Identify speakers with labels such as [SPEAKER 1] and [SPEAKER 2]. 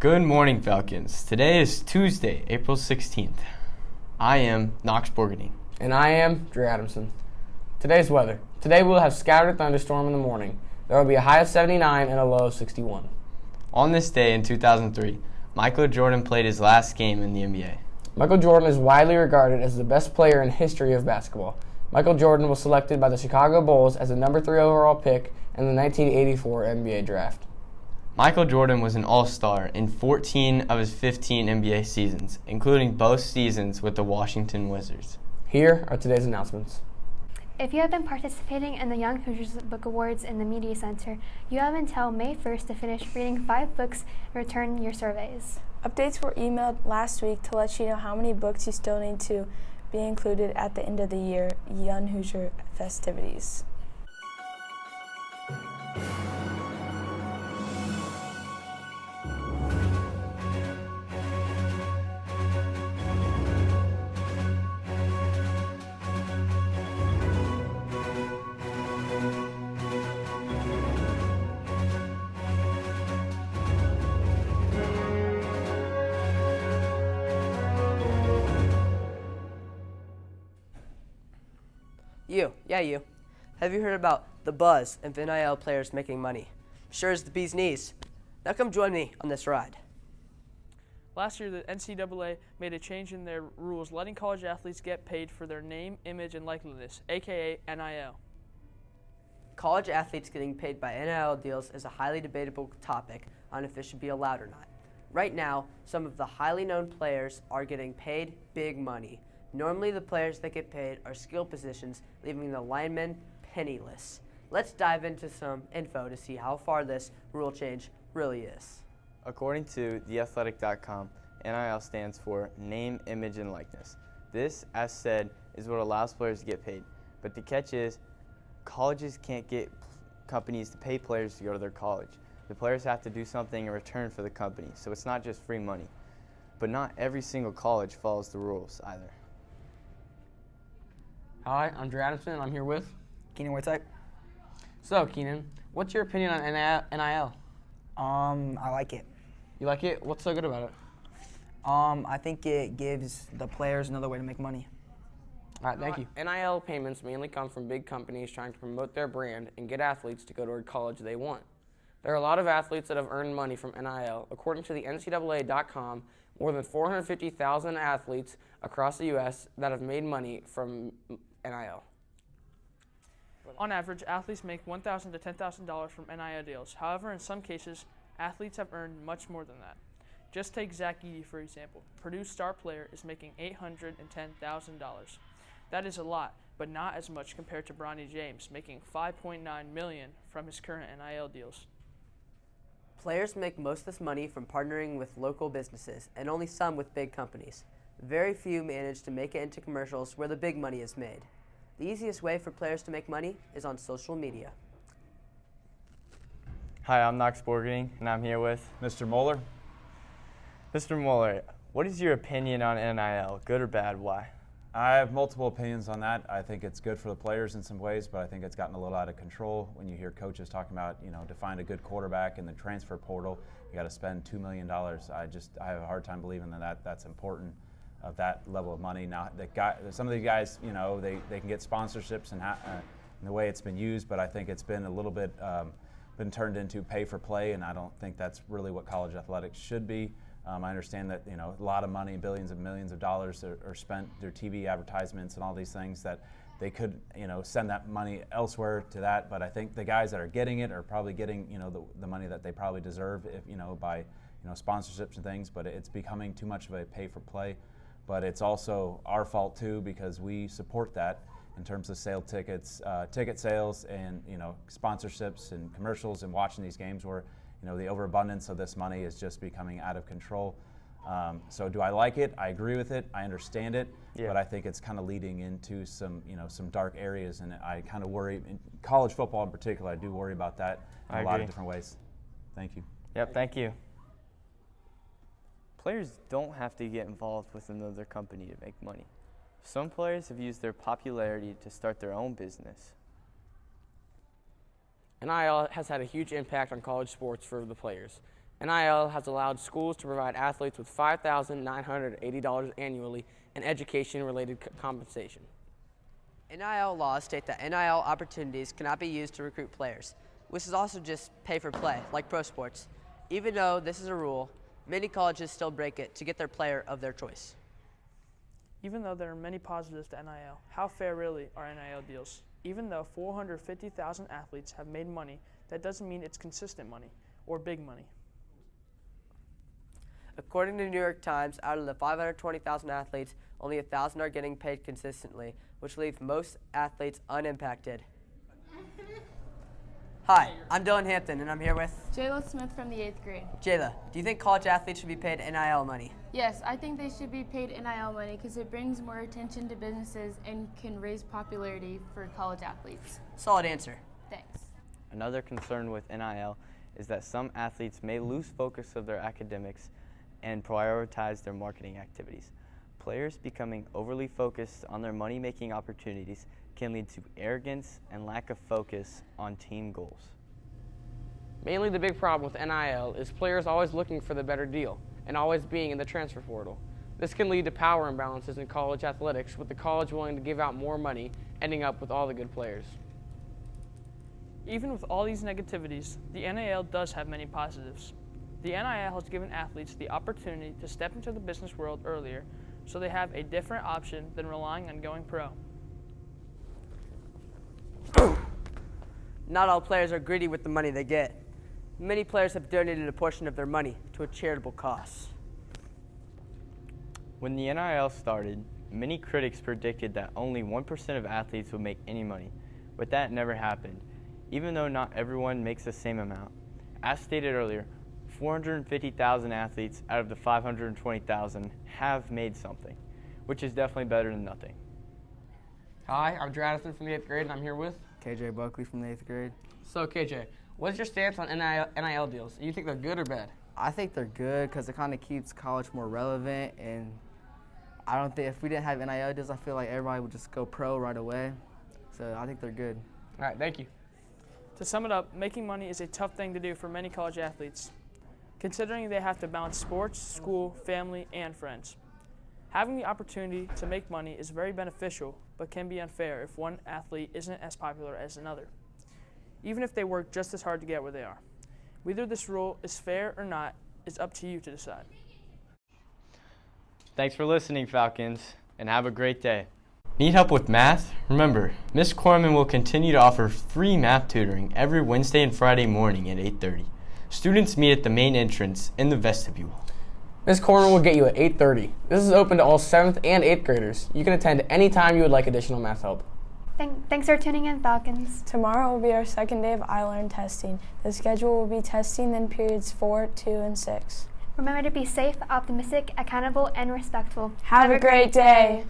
[SPEAKER 1] Good morning, Falcons. Today is Tuesday, April 16th. I am Knox Borgany.
[SPEAKER 2] And I am Drew Adamson. Today's weather. Today we'll have scattered thunderstorm in the morning. There will be a high of 79 and a low of 61.
[SPEAKER 1] On this day in 2003, Michael Jordan played his last game in the NBA.
[SPEAKER 2] Michael Jordan is widely regarded as the best player in history of basketball. Michael Jordan was selected by the Chicago Bulls as the number 3 overall pick in the 1984 NBA draft.
[SPEAKER 1] Michael Jordan was an all-star in 14 of his 15 NBA seasons, including both seasons with the Washington Wizards.
[SPEAKER 2] Here are today's announcements.
[SPEAKER 3] If you have been participating in the Young Hoosiers Book Awards in the Media Center, you have until May 1st to finish reading 5 books and return your surveys.
[SPEAKER 4] Updates were emailed last week to let you know how many books you still need to be included at the end of the year Young Hoosier festivities.
[SPEAKER 5] You. Have you heard about the buzz of NIL players making money? Sure as the bee's knees. Now come join me on this ride.
[SPEAKER 6] Last year, the NCAA made a change in their rules, letting college athletes get paid for their name, image, and likeness, aka NIL.
[SPEAKER 5] College athletes getting paid by NIL deals is a highly debatable topic on if it should be allowed or not. Right now, some of the highly known players are getting paid big money. Normally, the players that get paid are skill positions, leaving the linemen penniless. Let's dive into some info to see how far this rule change really is.
[SPEAKER 1] According to theathletic.com, NIL stands for Name, Image, and Likeness. This, as said, is what allows players to get paid. But the catch is, colleges can't get companies to pay players to go to their college. The players have to do something in return for the company, so it's not just free money. But not every single college follows the rules either.
[SPEAKER 2] Hi, I'm Drew Adamson, and I'm here with
[SPEAKER 7] Keenan Whiteside.
[SPEAKER 2] So, Keenan, what's your opinion on NIL?
[SPEAKER 7] I like it.
[SPEAKER 2] You like it? What's so good about it?
[SPEAKER 7] I think it gives the players another way to make money.
[SPEAKER 2] All right, thank you. NIL payments mainly come from big companies trying to promote their brand and get athletes to go to a college they want. There are a lot of athletes that have earned money from NIL. According to the NCAA.com, more than 450,000 athletes across the U.S. that have made money from NIL.
[SPEAKER 6] On average, athletes make $1,000 to $10,000 from NIL deals. However, in some cases, athletes have earned much more than that. Just take Zach Edey, for example. Purdue's star player is making $810,000. That is a lot, but not as much compared to Bronny James, making $5.9 million from his current NIL deals.
[SPEAKER 5] Players make most of this money from partnering with local businesses, and only some with big companies. Very few manage to make it into commercials where the big money is made. The easiest way for players to make money is on social media.
[SPEAKER 1] Hi, I'm Knox Borgany, and I'm here with
[SPEAKER 8] Mr. Moeller.
[SPEAKER 1] Mr. Mueller. What is your opinion on NIL? Good or bad? Why?
[SPEAKER 8] I have multiple opinions on that. I think it's good for the players in some ways, but I think it's gotten a little out of control. When you hear coaches talking about, to find a good quarterback in the transfer portal, you got to spend $2 million. I have a hard time believing that's important of that level of money. Now, some of these guys, they can get sponsorships and the way it's been used, but I think it's been a little bit been turned into pay for play, and I don't think that's really what college athletics should be. I understand that a lot of money, billions and millions of dollars are spent through TV advertisements and all these things that they could send that money elsewhere to that. But I think the guys that are getting it are probably getting the money that they probably deserve if by sponsorships and things. But it's becoming too much of a pay for play. But it's also our fault too because we support that in terms of ticket sales and sponsorships and commercials and watching these games where the overabundance of this money is just becoming out of control. So do I like it? I agree with it. I understand it. Yeah. But I think it's kind of leading into some dark areas, and I kind of worry. In college football in particular, I do worry about that in a lot of different ways. Thank you.
[SPEAKER 1] Yep, thank you. Players don't have to get involved with another company to make money. Some players have used their popularity to start their own business.
[SPEAKER 2] NIL has had a huge impact on college sports for the players. NIL has allowed schools to provide athletes with $5,980 annually in education-related compensation.
[SPEAKER 5] NIL laws state that NIL opportunities cannot be used to recruit players, which is also just pay for play, like pro sports. Even though this is a rule, many colleges still break it to get their player of their choice.
[SPEAKER 6] Even though there are many positives to NIL, how fair really are NIL deals? Even though 450,000 athletes have made money, that doesn't mean it's consistent money or big money.
[SPEAKER 5] According to the New York Times, out of the 520,000 athletes, only 1,000 are getting paid consistently, which leaves most athletes unimpacted. Hi, I'm Dylan Hampton, and I'm here with
[SPEAKER 9] Jayla Smith from the 8th grade.
[SPEAKER 5] Jayla. Do you think college athletes should be paid NIL money?
[SPEAKER 9] Yes, I think they should be paid NIL money because it brings more attention to businesses and can raise popularity for college athletes.
[SPEAKER 5] Solid answer.
[SPEAKER 9] Thanks.
[SPEAKER 1] Another concern with NIL is that some athletes may lose focus of their academics and prioritize their marketing activities. Players becoming overly focused on their money-making opportunities can lead to arrogance and lack of focus on team goals.
[SPEAKER 2] Mainly the big problem with NIL is players always looking for the better deal and always being in the transfer portal. This can lead to power imbalances in college athletics, with the college willing to give out more money, ending up with all the good players.
[SPEAKER 6] Even with all these negativities, the NIL does have many positives. The NIL has given athletes the opportunity to step into the business world earlier, so they have a different option than relying on going pro.
[SPEAKER 5] Not all players are greedy with the money they get. Many players have donated a portion of their money to a charitable cause.
[SPEAKER 1] When the NIL started, many critics predicted that only 1% of athletes would make any money, but that never happened, even though not everyone makes the same amount. As stated earlier, 450,000 athletes out of the 520,000 have made something, which is definitely better than nothing.
[SPEAKER 2] Hi, I'm Drew Addison from the 8th grade, and I'm here with
[SPEAKER 10] KJ Buckley from the 8th grade.
[SPEAKER 2] So KJ, what's your stance on NIL deals? Do you think they're good or bad?
[SPEAKER 10] I think they're good because it kind of keeps college more relevant, and I don't think if we didn't have NIL deals, I feel like everybody would just go pro right away. So I think they're good.
[SPEAKER 2] All right, thank you.
[SPEAKER 6] To sum it up, making money is a tough thing to do for many college athletes, considering they have to balance sports, school, family, and friends. Having the opportunity to make money is very beneficial, but can be unfair if one athlete isn't as popular as another, even if they work just as hard to get where they are. Whether this rule is fair or not is up to you to decide.
[SPEAKER 1] Thanks for listening, Falcons, and have a great day. Need help with math? Remember, Ms. Corman will continue to offer free math tutoring every Wednesday and Friday morning at 8:30. Students meet at the main entrance in the vestibule.
[SPEAKER 2] This corner will get you at 8:30. This is open to all 7th and 8th graders. You can attend anytime you would like additional math help.
[SPEAKER 3] Thanks for tuning in, Falcons.
[SPEAKER 4] Tomorrow will be our second day of iLearn testing. The schedule will be testing in periods 4, 2, and 6.
[SPEAKER 3] Remember to be safe, optimistic, accountable, and respectful.
[SPEAKER 4] Have a great day.